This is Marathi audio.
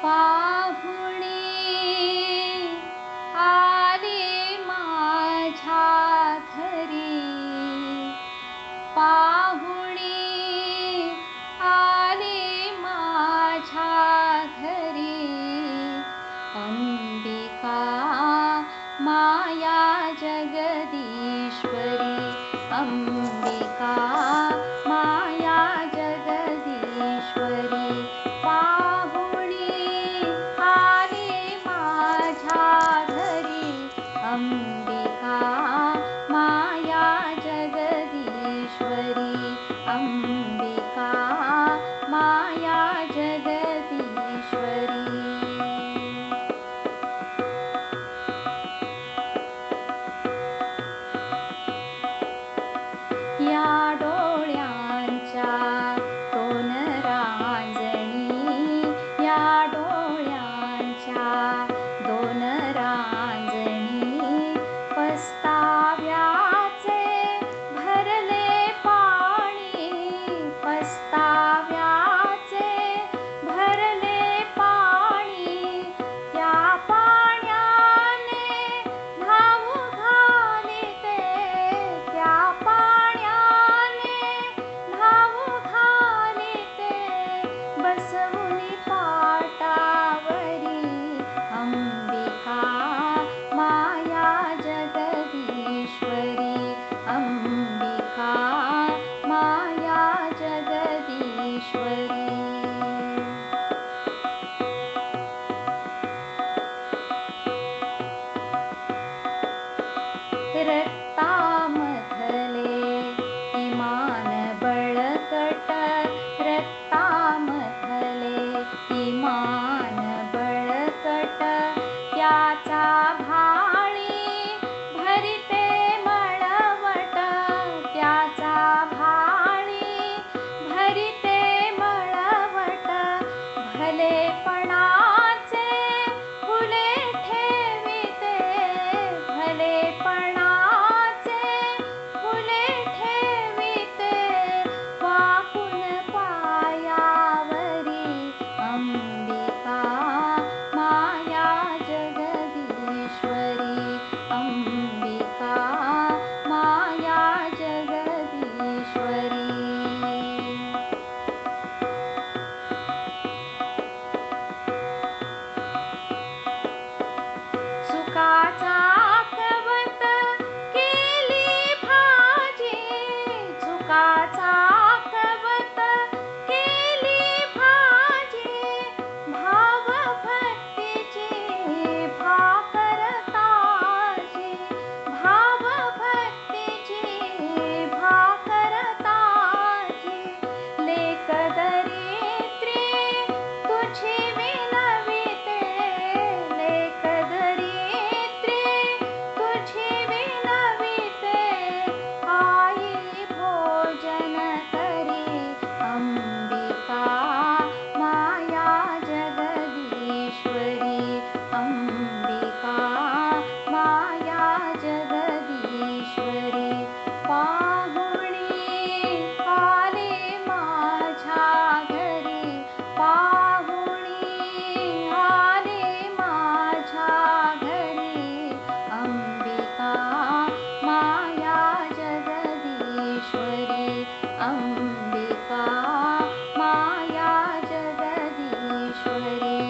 पाहुणे आले माझ्या घरी, पाहुणे आले माझ्या घरी. अंबिका माया जगदीश्वरी, अंबिका माया जगदीश्वरी. पाहुणे आले माझ्या घरी, अंबिका माया जगदीश्वरी, अंबिका माया जगदीश्वरी. या डोळ्यांच्या दोन रांजणी, या डोळ्यांच्या दोन रांजणी. पस्ताव्याचे भरले पाणी, पस्ताव्याचे भरले पाणी. त्या पाण्याने न्हाऊ घालिते, त्या बसवुनी पाटावरी. अंबिका माया जगदीश्वरी, अंबिका माया जगदीश्वरी. रक्तामधले इमान बळकट, रक्तामधले इमान बळकट. त्याचा भाळी भरिते मळवट, त्याचा भाळी भरिते मळवट. भलेपणाचे फुले ठेविते, भलेपणाचे फुले ठेविते. वाकून पायावरी, अंबिका माया जगदीश्वरी, अंबिका माया जगदीश्वरी. सुखाचा कवत केली भाजी, सुखाचा कवत केली भाजी. भाव भक्तीची भाकर ताजी, भाव भक्तीची भाकर ताजी. लेक दरिद्री तुझी विनविते, लेक दरिद्री तुझी विनविते. आई भोजन करी, अंबिका माया जगदीश्वरी, अंबिका माया जगदीश्वरी. पाहुणे आले माझ्या घरी, पाहुणे आले माझ्या घरी. अंबिका माया जगदीश्वरी, अंबिका माया जगदीश्वरी.